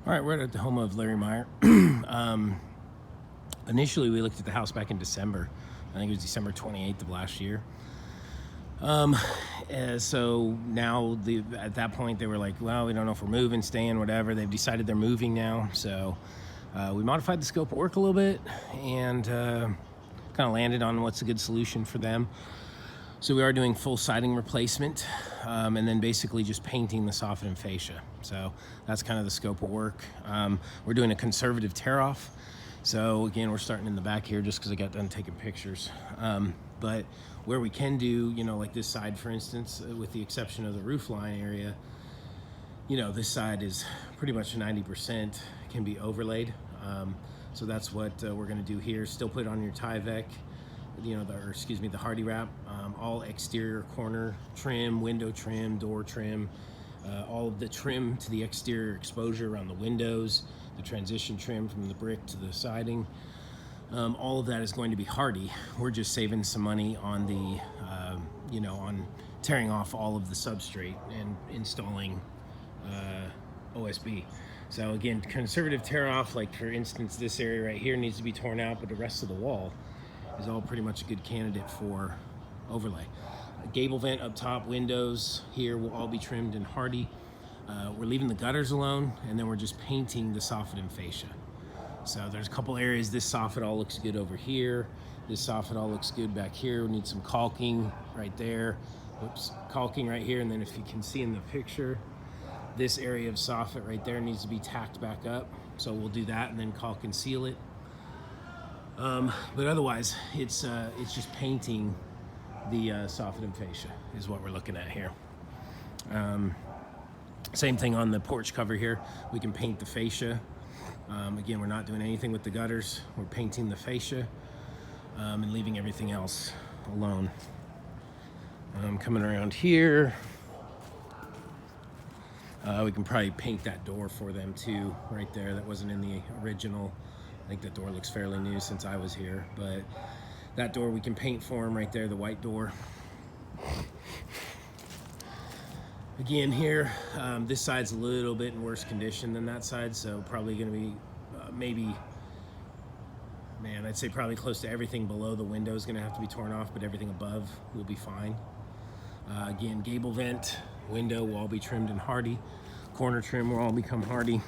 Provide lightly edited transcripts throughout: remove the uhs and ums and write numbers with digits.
All right, we're at the home of Larry Meyer. Initially, we looked at the house back in December. I think it was December 28th of last year. So now, at that point, they were like, well, we don't know if we're moving, staying, whatever. They've decided they're moving now. So we modified the scope of work a little bit and kind of landed on what's a good solution for them. So we are doing full siding replacement and then basically just painting the soffit and fascia. So that's kind of the scope of work. We're doing a conservative tear off. So again, we're starting in the back here just because I got done taking pictures. But where we can do, like this side, for instance, with the exception of the roof line area, this side is pretty much 90% can be overlaid. So that's what we're gonna do here. Still put on your Tyvek, the Hardie wrap, all exterior corner trim, window trim, door trim, all of the trim to the exterior exposure around the windows, the transition trim from the brick to the siding. All of that is going to be Hardie. We're just saving some money on the, on tearing off all of the substrate and installing OSB. So again, conservative tear off, like for instance, this area right here needs to be torn out, but the rest of the wall is all pretty much a good candidate for overlay. A gable vent up top, windows here will all be trimmed in Hardie. We're leaving the gutters alone, and then we're just painting the soffit and fascia. So there's a couple areas. This soffit all looks good over here. This soffit all looks good back here. We need some caulking right there. Whoops, caulking right here. And then if you can see in the picture, this area of soffit right there needs to be tacked back up. So we'll do that and then caulk and seal it. But otherwise, it's just painting the soffit and fascia is what we're looking at here. Same thing on the porch cover here. We can paint the fascia. Again, we're not doing anything with the gutters. We're painting the fascia and leaving everything else alone. Coming around here, we can probably paint that door for them too, right there. That wasn't in the original. I think that door looks fairly new since I was here, but that door we can paint for them right there, the white door. Again here, this side's a little bit in worse condition than that side, so probably gonna be I'd say probably close to everything below the window is gonna have to be torn off, but everything above will be fine. Again, gable vent, window will all be trimmed in Hardie. Corner trim will all become Hardie.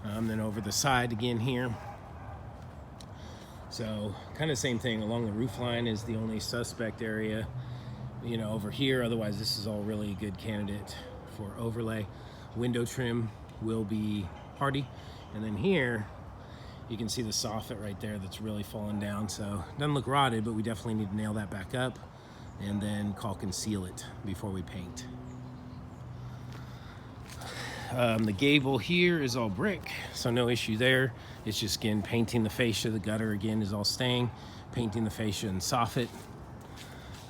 Then over the side again here. So kind of same thing. Along the roof line is the only suspect area, over here. Otherwise, this is all really a good candidate for overlay. Window trim will be Hardie. And then here, you can see the soffit right there that's really fallen down. So it doesn't look rotted, but we definitely need to nail that back up and then caulk and seal it before we paint. The gable here is all brick, so no issue there. It's just, again, painting the fascia. The gutter, again, is all staying. Painting the fascia and soffit,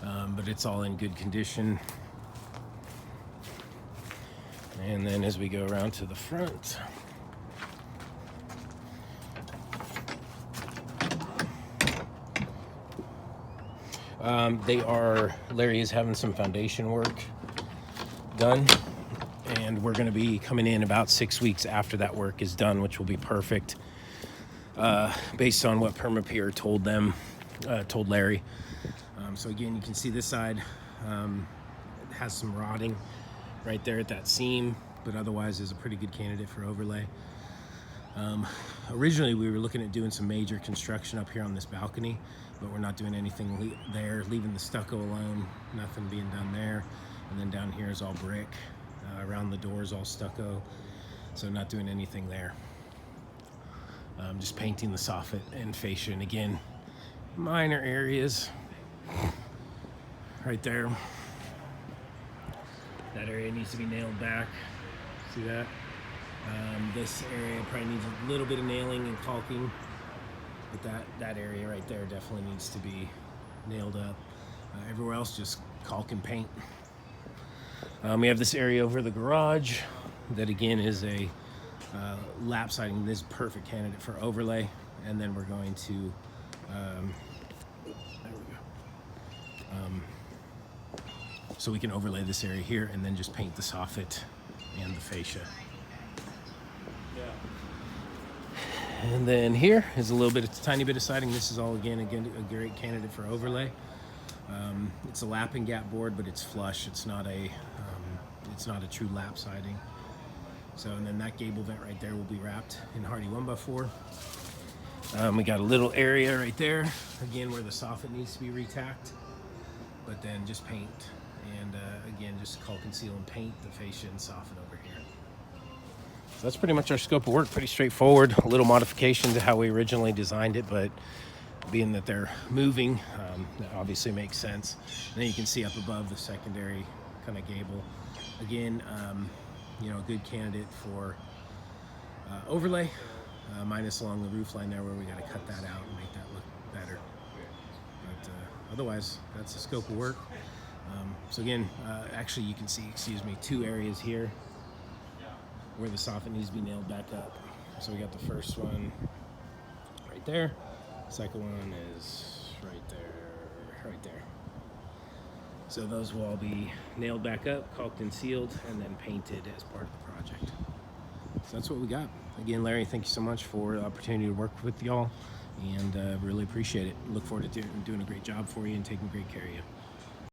but it's all in good condition. And then as we go around to the front, Larry is having some foundation work done, and we're going to be coming in about 6 weeks after that work is done, which will be perfect, based on what Permapeer told Larry. So again, you can see this side has some rotting right there at that seam, but otherwise is a pretty good candidate for overlay. Originally, we were looking at doing some major construction up here on this balcony, but we're not doing anything there, leaving the stucco alone, nothing being done there. And then down here is all brick. Around the doors, all stucco, so not doing anything there. Just painting the soffit and fascia, and again, minor areas right there. That area needs to be nailed back. See that? This area probably needs a little bit of nailing and caulking, but that area right there definitely needs to be nailed up. Everywhere else, just caulk and paint. We have this area over the garage that again is a lap siding. This is a perfect candidate for overlay, and then we're going to so we can overlay this area here and then just paint the soffit and the fascia. And then here is a little bit, it's a tiny bit of siding. This is all again a great candidate for overlay. It's a lap and gap board, but it's flush. It's not a true lap siding. So, and then that gable vent right there will be wrapped in Hardie 1x4. We got a little area right there, again, where the soffit needs to be retacked, but then just paint. And again, just caulk and seal and paint the fascia and soffit over here. So that's pretty much our scope of work, pretty straightforward. A little modification to how we originally designed it, but being that they're moving, that obviously makes sense. And then you can see up above the secondary kind of gable. Again, you know, a good candidate for overlay, minus along the roof line there where we got to cut that out and make that look better. But otherwise, that's the scope of work. So again, actually you can see, two areas here where the soffit needs to be nailed back up. So we got the first one right there. Second one is right there. So those will all be nailed back up, caulked and sealed, and then painted as part of the project. So that's what we got. Again, Larry, thank you so much for the opportunity to work with y'all, and really appreciate it. Look forward to doing a great job for you and taking great care of you.